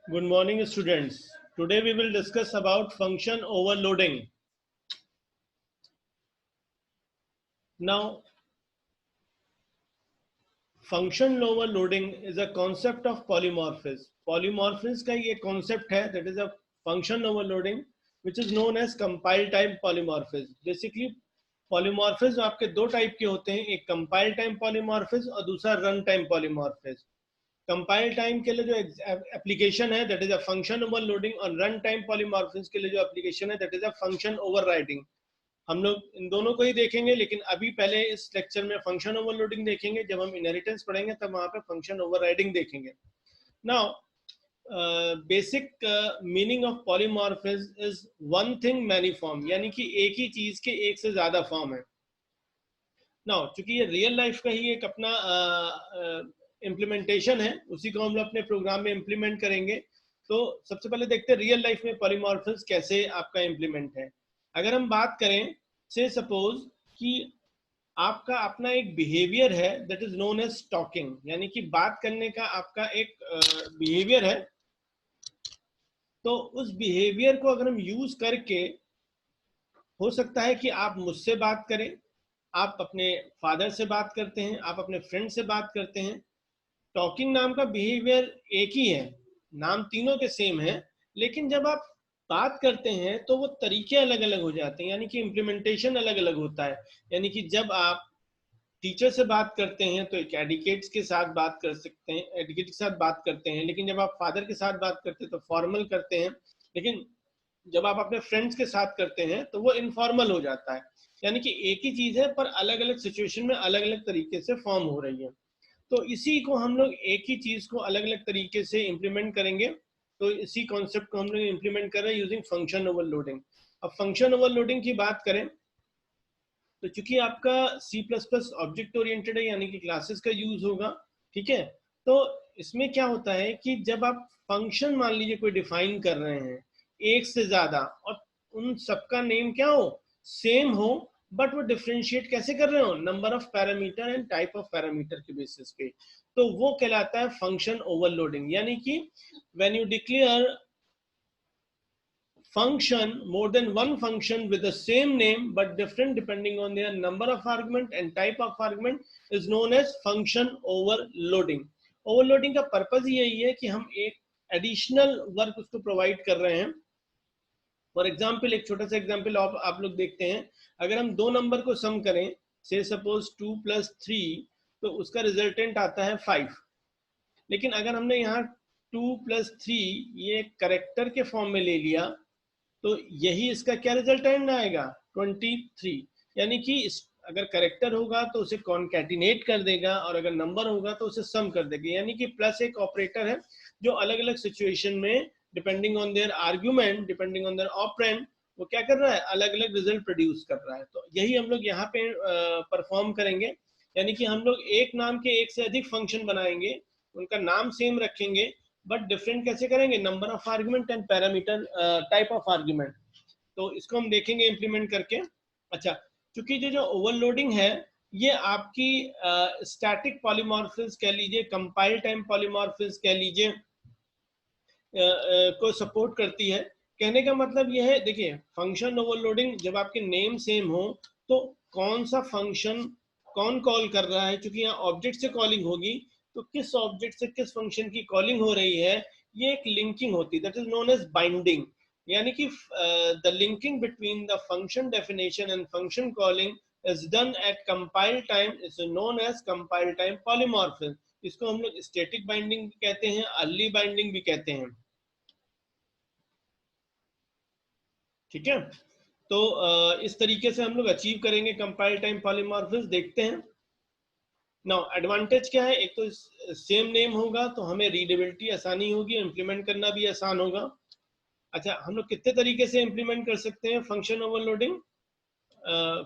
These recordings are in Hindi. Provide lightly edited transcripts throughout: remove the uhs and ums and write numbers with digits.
Good morning, students. Today we will discuss about function overloading. Now, function overloading is a concept of polymorphism. Polymorphism का ये concept है, that is a function overloading, which is known as compile time polymorphism. Basically, polymorphism आपके दो टाइप के होते हैं, एक compile time polymorphism और दूसरा run time polymorphism. Compile time के लिए जो एप्लीकेशन है that is a function overloading और रन टाइम पॉलीमॉर्फिज्म के लिए जो एप्लीकेशन है that is a function overriding. हम लोग इन दोनों को ही देखेंगे, लेकिन अभी पहले इस लेक्चर में फंक्शन ओवरलोडिंग देखेंगे. जब हम इनहेरिटेंस पढ़ेंगे तब वहां पे फंक्शन ओवरराइडिंग देखेंगे. Now basic meaning of polymorphism is one thing many form, यानी कि एक ही चीज के एक से ज्यादा फॉर्म है. नाउ चूंकि ये रियल लाइफ का ही एक अपना इम्प्लीमेंटेशन है, उसी को हम लोग अपने प्रोग्राम में इम्प्लीमेंट करेंगे. तो सबसे पहले देखते हैं रियल लाइफ में पॉलीमॉर्फिज्म कैसे आपका इम्प्लीमेंट है. अगर हम बात करें, से सपोज कि आपका अपना एक बिहेवियर है that is known as talking, यानी कि बात करने का आपका एक बिहेवियर है. तो उस बिहेवियर को अगर हम यूज करके, हो सकता है कि आप मुझसे बात करें, आप अपने फादर से बात करते हैं, आप अपने फ्रेंड से बात करते हैं. टॉकिंग नाम का बिहेवियर एक ही है, नाम तीनों के सेम है, लेकिन जब आप बात करते हैं तो वो तरीके अलग अलग हो जाते हैं, यानी कि इम्प्लीमेंटेशन अलग अलग होता है. यानी कि जब आप टीचर से बात करते हैं तो एक एडिकेट्स के साथ बात कर सकते हैं, एडिकेट के साथ बात करते हैं, लेकिन जब आप फादर के साथ बात करते हैं तो फॉर्मल करते हैं, लेकिन जब आप अपने फ्रेंड्स के साथ करते हैं तो वो इनफॉर्मल हो जाता है. यानी कि एक ही चीज है पर अलग अलग सिचुएशन में अलग अलग तरीके से फॉर्म हो रही है. तो इसी को हम लोग एक ही चीज को अलग अलग तरीके से इंप्लीमेंट करेंगे. तो इसी कॉन्सेप्ट को हम लोग इंप्लीमेंट कर रहे हैं यूजिंग फंक्शन ओवरलोडिंग. अब फंक्शन ओवरलोडिंग की बात करें तो चूंकि आपका C++ ऑब्जेक्ट ओरिएंटेड है, यानी कि क्लासेस का यूज होगा, ठीक है. तो इसमें क्या होता है कि जब आप फंक्शन मान लीजिए कोई डिफाइन कर रहे हैं एक से ज्यादा, और उन सबका नेम क्या हो, सेम हो, बट वो डिफ्रेंशिएट कैसे कर रहे हो, number of parameter and type of parameter के बेसिस पे, तो वो कहलाता है फंक्शन ओवरलोडिंग. यानी कि when you declare function more than one function with the same name but different depending on their number of argument and type of argument is known as function overloading. Overloading का पर्पज यही है कि हम एक एडिशनल वर्क उसको प्रोवाइड कर रहे हैं. फॉर एग्जाम्पल, एक छोटा सा एग्जाम्पल आप लोग देखते हैं. अगर हम दो नंबर को सम करें, से सपोज 2 + 3, तो उसका रिजल्टेंट आता है 5. लेकिन अगर हमने यहाँ 2 + 3 ये करेक्टर के फॉर्म में ले लिया तो यही इसका क्या रिजल्टेंट आएगा, 23. यानी कि अगर करेक्टर होगा तो उसे कॉन्कैटिनेट कर देगा, और अगर नंबर होगा तो उसे सम कर देगा. यानी कि प्लस एक ऑपरेटर है जो अलग अलग सिचुएशन में depending on their argument, depending on their operand, वो क्या कर रहा है, अलग अलग रिजल्ट प्रोड्यूस कर रहा है. तो यही हम लोग यहाँ पे परफॉर्म करेंगे. यानी कि हम लोग एक नाम के एक से अधिक फंक्शन बनाएंगे, उनका नाम सेम रखेंगे, बट डिफरेंट कैसे करेंगे, number of argument and parameter, type of argument. तो इसको हम देखेंगे इंप्लीमेंट करके. अच्छा, क्योंकि जो ओवरलोडिंग है ये आपकी स्टैटिक पॉलीमॉर्फिज्म कह लीजिए, कंपाइल टाइम पॉलीमॉर्फिज्म कह लीजिए, को सपोर्ट करती है. कहने का मतलब यह है, देखिए फंक्शन ओवरलोडिंग जब आपके नेम सेम हो तो कौन सा फंक्शन कौन कॉल कर रहा है, क्योंकि यहाँ ऑब्जेक्ट से कॉलिंग होगी, तो किस ऑब्जेक्ट से किस फंक्शन की कॉलिंग हो रही है, ये एक लिंकिंग होती है, that is known as binding. यानी कि the linking between the function definition and function calling is done at compile time is known as compile time polymorphism. इसको हम लोग स्टैटिक बाइंडिंग भी कहते हैं, अर्ली बाइंडिंग भी कहते हैं, ठीक है. तो इस तरीके से हम लोग अचीव करेंगे कंपाइल टाइम पॉलीमॉर्फिज्म. देखते हैं. नाउ एडवांटेज क्या है, एक तो सेम नेम होगा तो हमें रीडेबिलिटी आसानी होगी, इंप्लीमेंट करना भी आसान होगा. अच्छा, हम लोग कितने तरीके से इंप्लीमेंट कर सकते हैं फंक्शन ओवरलोडिंग.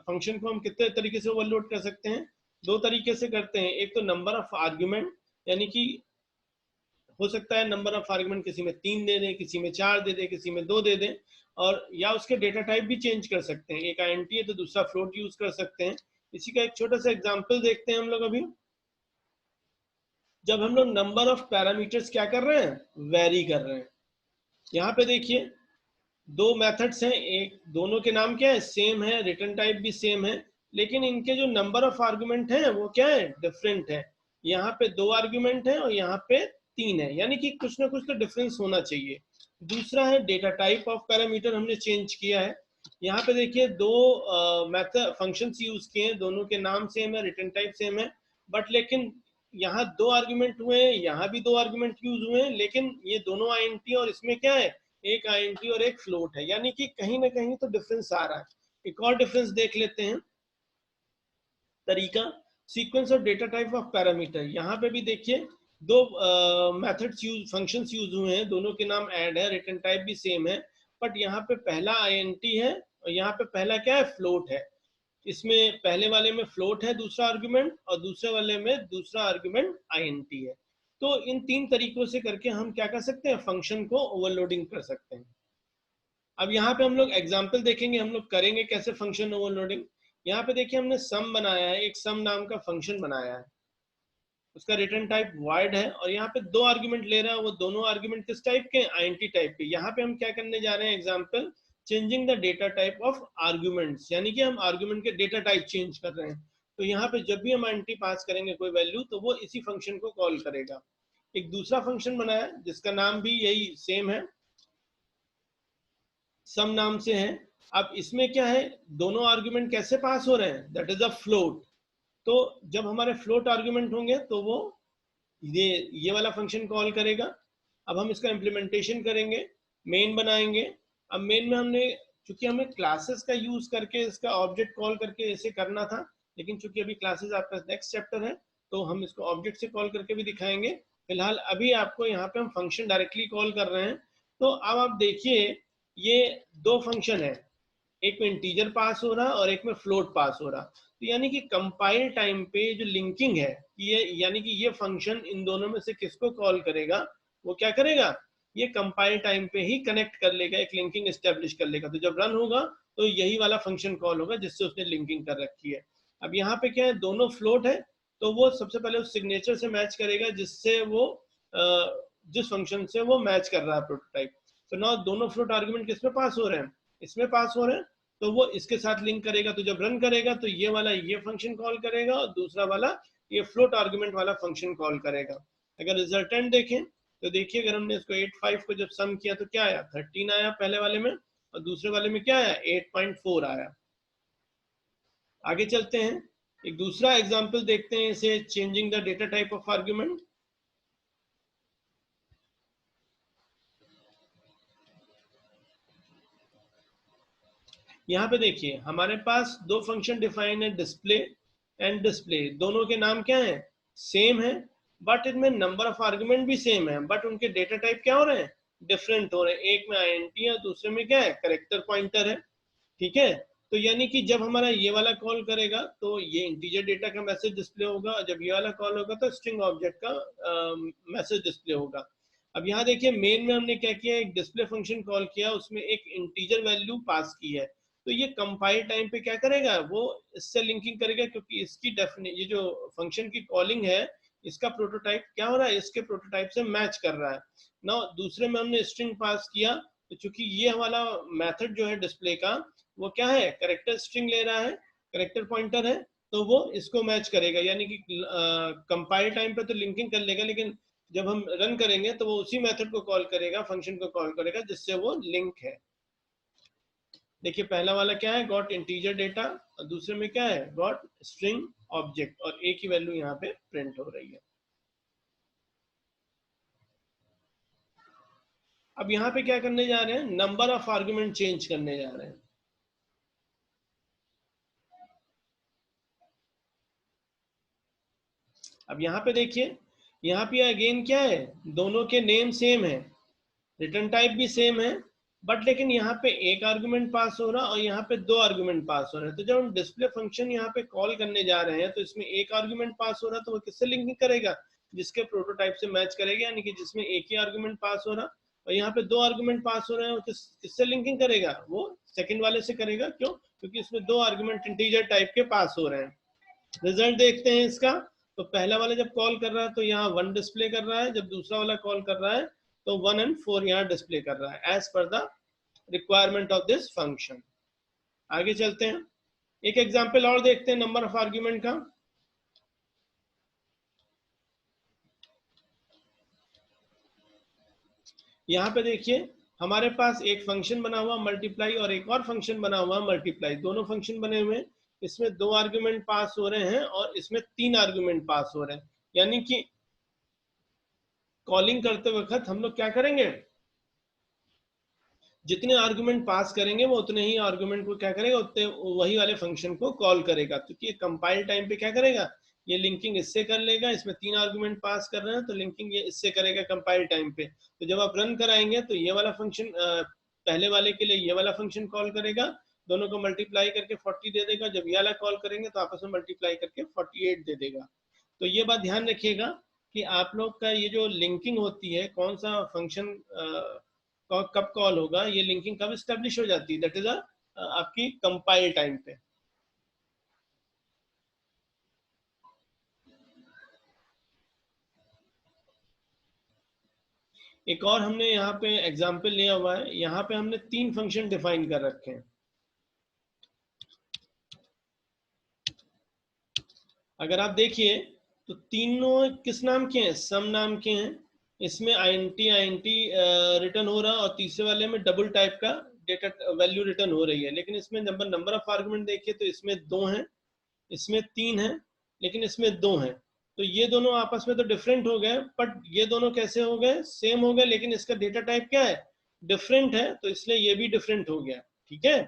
फंक्शन को हम कितने तरीके से ओवरलोड कर सकते हैं, दो तरीके से करते हैं. एक तो नंबर ऑफ आर्ग्यूमेंट, यानी कि हो सकता है नंबर ऑफ आर्गुमेंट किसी में 3 दे दें, किसी में 4 दे दें, किसी में 2 दे दें, और या उसके डेटा टाइप भी चेंज कर सकते हैं. एक इंट है तो दूसरा फ्लोट यूज कर सकते हैं. इसी का एक छोटा सा एग्जांपल देखते हैं हम लोग अभी. जब हम लोग नंबर ऑफ पैरामीटर्स क्या कर रहे हैं, वेरी कर रहे हैं। यहाँ पे देखिए दो मेथड्स हैं, एक दोनों के नाम क्या है, सेम है, रिटर्न टाइप भी सेम है, लेकिन इनके जो नंबर ऑफ आर्गुमेंट हैं वो क्या है, डिफरेंट है। यहाँ पे 2 आर्गुमेंट है और यहाँ पे 3 है, यानी कि कुछ ना कुछ तो डिफरेंस होना चाहिए। दूसरा है डेटा टाइप ऑफ पैरामीटर हमने चेंज किया है। यहाँ पे देखिए दो मेथड फंक्शंस यूज किए हैं, दोनों के नाम सेम है, रिटर्न टाइप सेम है, बट लेकिन यहाँ 2 आर्गुमेंट हुए हैं, यहाँ भी 2 आर्गुमेंट यूज हुए हैं, लेकिन ये दोनों आईएनटी और इसमें क्या है, एक आईएनटी और एक फ्लोट है, यानी कि कहीं ना कहीं तो डिफरेंस आ रहा है। एक और डिफरेंस देख लेते हैं तरीका, sequence of data type of parameter. यहाँ पे भी देखिए दो मेथड्स यूज, फंक्शंस यूज हुए हैं, दोनों के नाम ऐड है, रिटर्न टाइप भी सेम है, बट यहाँ पे पहला आईएनटी है और यहाँ पे पहला क्या है, फ्लोट है। इसमें पहले वाले में फ्लोट है दूसरा आर्गुमेंट, और दूसरे वाले में दूसरा आर्गुमेंट आईएनटी है। तो इन 3 तरीकों से करके हम क्या कर सकते हैं, फंक्शन को ओवरलोडिंग कर सकते हैं। अब यहाँ पे हम लोग एग्जाम्पल देखेंगे, हम लोग करेंगे कैसे फंक्शन ओवरलोडिंग। यहाँ पे देखिए हमने सम बनाया है, एक सम नाम का फंक्शन बनाया है, उसका रिटर्न टाइप वॉइड है, और यहाँ पे 2 आर्गुमेंट ले रहा है, वो दोनों आर्गुमेंट किस टाइप के, आईएनटी टाइप के। यहाँ पे हम क्या करने जा रहे हैं, example changing the data type of arguments, यानी कि हम आर्गुमेंट के डेटा टाइप चेंज कर रहे हैं। तो यहाँ पे जब भी हम आईएनटी पास करेंगे कोई वैल्यू, तो वो इसी फंक्शन को कॉल करेगा। एक दूसरा फंक्शन बनाया जिसका नाम भी यही सेम है, सम नाम से है। अब इसमें क्या है, दोनों आर्गुमेंट कैसे पास हो रहे हैं, दैट इज अ फ्लोट। तो जब हमारे फ्लोट आर्गुमेंट होंगे तो वो ये वाला फंक्शन कॉल करेगा। अब हम इसका इम्प्लीमेंटेशन करेंगे, मेन बनाएंगे। अब मेन में हमने, चूंकि हमें क्लासेस का यूज करके इसका ऑब्जेक्ट कॉल करके इसे करना था, लेकिन चूंकि अभी क्लासेस आपका नेक्स्ट चैप्टर है, तो हम इसको ऑब्जेक्ट से कॉल करके भी दिखाएंगे। फिलहाल अभी आपको यहाँ पे हम फंक्शन डायरेक्टली कॉल कर रहे हैं। तो अब आप देखिए ये 2 फंक्शन है, एक में इंटीजर पास हो रहा और एक में फ्लोट पास हो रहा। तो यानी कि कंपाइल टाइम पे जो लिंकिंग है, ये यानी कि ये फंक्शन इन दोनों में से किसको कॉल करेगा, वो क्या करेगा, ये कंपाइल टाइम पे ही कनेक्ट कर लेगा, एक लिंकिंग एस्टेब्लिश कर लेगा। तो जब रन होगा तो यही वाला फंक्शन कॉल होगा जिससे उसने लिंकिंग कर रखी है। अब यहाँ पे क्या है, दोनों फ्लोट है, तो वो सबसे पहले उस सिग्नेचर से मैच करेगा जिससे वो जिस फंक्शन से वो मैच कर रहा है प्रोटोटाइप। तो ना दोनों फ्लोट आर्गुमेंट किसमें पास हो रहे हैं, इसमें पास हो रहे हैं, तो वो इसके साथ लिंक करेगा। तो जब रन करेगा तो ये वाला ये फंक्शन कॉल करेगा और दूसरा वाला ये फ्लोट आर्गुमेंट वाला फंक्शन कॉल करेगा। अगर रिजल्टेंट देखें तो देखिए, अगर हमने इसको 8 5 को जब सम किया तो क्या आया, 13 आया पहले वाले में, और दूसरे वाले में क्या आया, 8.4 आया। आगे चलते हैं, एक दूसरा एग्जाम्पल देखते हैं, इसे changing the data type of argument. यहाँ पे देखिए हमारे पास 2 फंक्शन डिफाइन है, डिस्प्ले एंड डिस्प्ले। दोनों के नाम क्या है, सेम है, बट इनमें नंबर ऑफ आर्गुमेंट भी सेम है, बट उनके डेटा टाइप क्या हो रहे हैं, डिफरेंट हो रहे हैं। एक में आईएनटी है, दूसरे में क्या है, कैरेक्टर पॉइंटर है। ठीक है, तो यानी कि जब हमारा ये वाला कॉल करेगा तो ये इंटीजर डेटा का मैसेज डिस्प्ले होगा, जब ये वाला कॉल होगा तो स्ट्रिंग ऑब्जेक्ट का मैसेज डिस्प्ले होगा। अब यहाँ देखिए मेन में हमने क्या किया, एक डिस्प्ले फंक्शन कॉल किया, उसमें एक इंटीजर वैल्यू पास की है। तो ये कंपाइल टाइम पे क्या करेगा, वो इससे लिंकिंग करेगा, क्योंकि इसकी ये जो फंक्शन की कॉलिंग है, इसका प्रोटोटाइप क्या हो रहा है, इसके प्रोटोटाइप से मैच कर रहा है ना। दूसरे में हमने स्ट्रिंग पास किया, तो चूंकि ये वाला मेथड जो है डिस्प्ले का, वो क्या है, करेक्टर स्ट्रिंग ले रहा है, करेक्टर पॉइंटर है, तो वो इसको मैच करेगा, यानी कि कंपाइल टाइम पे तो लिंकिंग कर लेगा, लेकिन जब हम रन करेंगे तो वो उसी मेथड को कॉल करेगा, फंक्शन को कॉल करेगा जिससे वो लिंक है। देखिए पहला वाला क्या है, गॉट इंटीजर डेटा, और दूसरे में क्या है, गॉट स्ट्रिंग ऑब्जेक्ट, और एक ही वैल्यू यहाँ पे प्रिंट हो रही है। अब यहाँ पे क्या करने जा रहे हैं, नंबर ऑफ आर्गुमेंट चेंज करने जा रहे हैं। अब यहाँ पे देखिए, यहाँ पे अगेन क्या है, दोनों के नेम सेम है, रिटर्न टाइप भी सेम है, बट लेकिन यहाँ पे एक आर्गुमेंट पास हो रहा और यहाँ पे 2 आर्गुमेंट पास हो रहे हैं। तो जब हम डिस्प्ले फंक्शन यहाँ पे कॉल करने जा रहे हैं, तो इसमें एक आर्गुमेंट पास हो रहा, तो वो किससे लिंकिंग करेगा, जिसके प्रोटोटाइप से मैच करेगा, यानी कि जिसमें एक ही आर्गुमेंट पास हो रहा, और यहाँ पे 2 आर्गुमेंट पास हो रहे हैं, किससे लिंकिंग करेगा, वो सेकंड वाले से करेगा। क्यों, क्योंकि इसमें 2 आर्गुमेंट इंटीजर टाइप के पास हो रहे हैं। रिजल्ट देखते हैं इसका, तो पहला वाला जब कॉल कर रहा है तो यहाँ 1 डिस्प्ले कर रहा है, जब दूसरा वाला कॉल कर रहा है तो 1 and 4 यहाँ डिस्प्ले कर रहा है as per the requirement of this function. आगे चलते हैं, एक एग्जांपल और देखते हैं नंबर ऑफ आर्ग्यूमेंट का। यहाँ पे देखिए हमारे पास एक फंक्शन बना हुआ मल्टीप्लाई और एक और फंक्शन बना हुआ मल्टीप्लाई, दोनों फंक्शन बने हुए हैं। इसमें 2 आर्ग्यूमेंट पास हो रहे हैं और इसमें 3 आर्ग्यूमेंट पास हो रहे हैं। यानी कि कॉलिंग करते वक्त हम लोग क्या करेंगे, जितने आर्गुमेंट पास करेंगे वो उतने ही आर्गुमेंट को क्या करेगा, उतने वही वाले फंक्शन को कॉल करेगा। क्योंकि कंपाइल टाइम पे क्या करेगा, ये लिंकिंग इससे कर लेगा, इसमें 3 आर्गुमेंट पास कर रहे हैं तो लिंकिंग ये इससे करेगा कंपाइल टाइम पे। तो जब आप रन कराएंगे तो ये वाला फंक्शन पहले वाले के लिए ये वाला फंक्शन कॉल करेगा, दोनों को मल्टीप्लाई करके 40 दे देगा। जब ये वाला कॉल करेंगे तो आपस में मल्टीप्लाई करके 48 दे देगा। तो ये बात ध्यान रखिएगा कि आप लोग का ये जो लिंकिंग होती है, कौन सा फंक्शन कब कॉल होगा, ये लिंकिंग कब स्टैब्लिश हो जाती है, दैट इज आपकी कंपाइल टाइम पे। एक और हमने यहाँ पे एग्जांपल लिया हुआ है, यहाँ पे हमने 3 फंक्शन डिफाइन कर रखे हैं। अगर आप देखिए तो तीनों किस नाम के हैं, सम नाम के हैं। इसमें आईएनटी रिटर्न हो रहा है और तीसरे वाले में डबल टाइप का डेटा वैल्यू रिटर्न हो रही है। लेकिन इसमें नंबर ऑफ आर्गुमेंट देखिए तो इसमें 2 हैं, इसमें 3 हैं, लेकिन इसमें 2 हैं। तो ये दोनों आपस में तो डिफरेंट हो गए, बट ये दोनों कैसे हो गए, सेम हो गए, लेकिन इसका डेटा टाइप क्या है, डिफरेंट है, तो इसलिए ये भी डिफरेंट हो गया। ठीक है,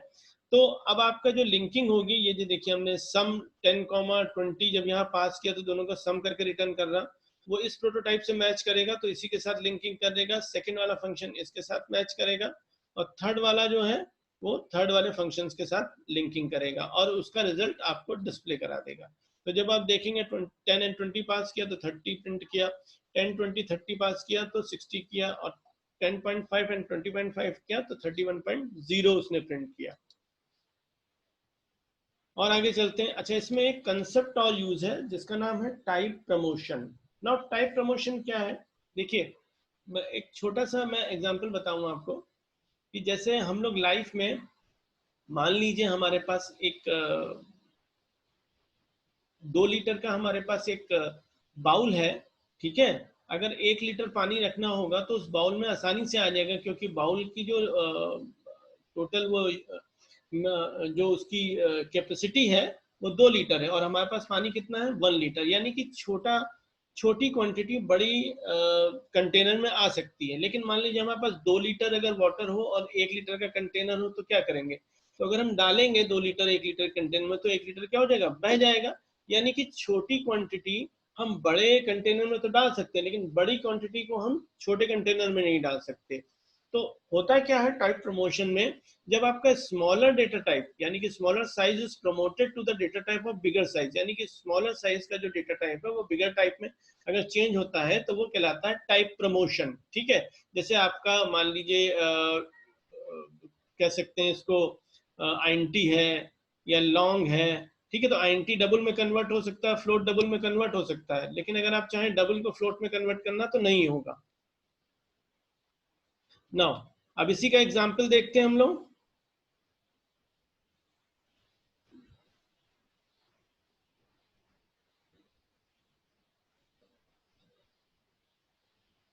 तो अब आपका जो लिंकिंग होगी, ये जो देखिए हमने सम 10, 20 जब यहाँ पास किया तो दोनों का सम करके रिटर्न कर रहा, वो इस प्रोटोटाइप से मैच करेगा तो इसी के साथ लिंकिंग करेगा। सेकेंड वाला फंक्शन इसके साथ मैच करेगा और थर्ड वाला जो है वो थर्ड वाले फंक्शंस के साथ लिंकिंग करेगा और उसका रिजल्ट आपको डिस्प्ले करा देगा। तो जब आप देखेंगे 10 and 20 पास किया तो 30 प्रिंट किया, 10, 20, 30 पास किया तो 60 किया, और 10.5 and 20.5 किया तो 31.0 उसने प्रिंट किया। और आगे चलते हैं। अच्छा, इसमें एक कंसेप्ट और यूज है जिसका नाम है type promotion. Now type promotion क्या है, देखिए एक छोटा सा मैं एग्जांपल बताऊं आपको कि जैसे हम लोग लाइफ में मान लीजिए हमारे पास एक 2 लीटर का हमारे पास एक बाउल है। ठीक है, अगर 1 लीटर पानी रखना होगा तो उस बाउल में आसानी से आ जाएगा, क्योंकि बाउल की जो टोटल वो जो उसकी कैपेसिटी है वो 2 लीटर है और हमारे पास पानी कितना है, 1 लीटर। यानी कि छोटी क्वांटिटी बड़ी कंटेनर में आ सकती है। लेकिन मान लीजिए हमारे पास 2 लीटर अगर वाटर हो और 1 लीटर का कंटेनर हो तो क्या करेंगे, तो अगर हम डालेंगे 2 लीटर 1 लीटर कंटेनर में तो 1 लीटर क्या हो जाएगा, बह जाएगा। यानी कि छोटी क्वांटिटी हम बड़े कंटेनर में तो डाल सकते हैं, लेकिन बड़ी क्वांटिटी को हम छोटे कंटेनर में नहीं डाल सकते। तो होता क्या है टाइप प्रमोशन में, जब आपका स्मॉलर डेटा टाइप यानी कि smaller size is promoted to the data type of bigger size, यानी कि स्मॉलर साइज का जो डेटा टाइप है वो बिगर टाइप में अगर चेंज होता है तो वो कहलाता है टाइप प्रमोशन। ठीक है, जैसे आपका मान लीजिए कह सकते हैं इसको आईएनटी है या लॉन्ग है। ठीक है, तो आईएनटी डबल में कन्वर्ट हो सकता है, फ्लोट डबल में कन्वर्ट हो सकता है, लेकिन अगर आप चाहें डबल को फ्लोट में कन्वर्ट करना तो नहीं होगा। नाउ अब इसी का एग्जांपल देखते हैं हम लोग।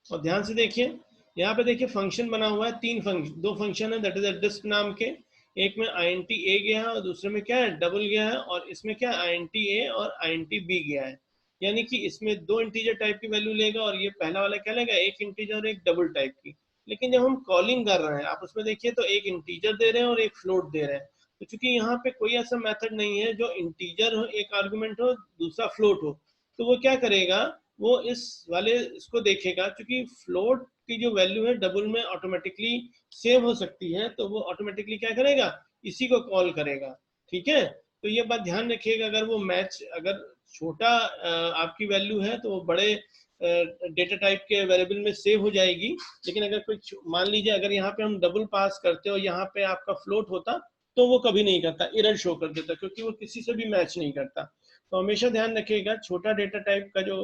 और ध्यान से देखिए, यहाँ पे देखिए फंक्शन बना हुआ है, दो फंक्शन है, दैट इज डिस्प नाम के। एक में आईएनटी ए गया है और दूसरे में क्या है, डबल गया है, और इसमें क्या आईएनटी ए और आईएनटी बी गया है। यानी कि इसमें 2 इंटीजर टाइप की वैल्यू लेगा और ये पहला वाला क्या लेगा, एक इंटीजर और एक डबल टाइप की। लेकिन जब हम कॉलिंग कर रहे हैं आप उसमें देखिए तो एक इंटीजर दे रहे हैं और एक फ्लोट दे रहे हैं। तो चूंकि यहाँ पे कोई ऐसा मेथड नहीं है जो इंटीजर हो एक आर्गुमेंट हो दूसरा फ्लोट हो, तो वो क्या करेगा, वो इस वाले इसको देखेगा। क्योंकि फ्लोट की जो वैल्यू है डबल में ऑटोमेटिकली सेव हो सकती है, तो वो ऑटोमेटिकली क्या करेगा, इसी को कॉल करेगा। ठीक है, तो ये बात ध्यान रखिएगा, अगर वो मैच अगर छोटा आपकी वैल्यू है तो वो बड़े डेटा टाइप के वेरिएबल में सेव हो जाएगी। लेकिन अगर कोई मान लीजिए अगर यहाँ पे हम डबल पास करते हो यहाँ पे आपका फ्लोट होता तो वो कभी नहीं करता, एरर शो कर देता, क्योंकि वो किसी से भी मैच नहीं करता। तो हमेशा ध्यान रखिएगा छोटा डेटा टाइप का जो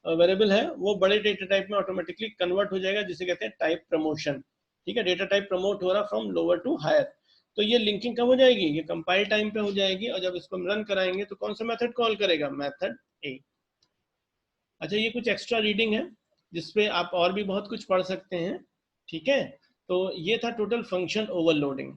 वेरिएबल है वो बड़े डेटा टाइप में ऑटोमेटिकली कन्वर्ट हो जाएगा, जिसे कहते हैं टाइप प्रमोशन। ठीक है, डेटा टाइप प्रमोट हो रहा फ्रॉम लोअर टू हायर। तो ये लिंकिंग कब हो जाएगी, ये कंपाइल टाइम पे हो जाएगी, और जब इसको हम रन कराएंगे तो कौन सा मेथड कॉल करेगा, मेथड ए। अच्छा, ये कुछ एक्स्ट्रा रीडिंग है जिसपे आप और भी बहुत कुछ पढ़ सकते हैं। ठीक है, तो ये था टोटल फंक्शन ओवरलोडिंग।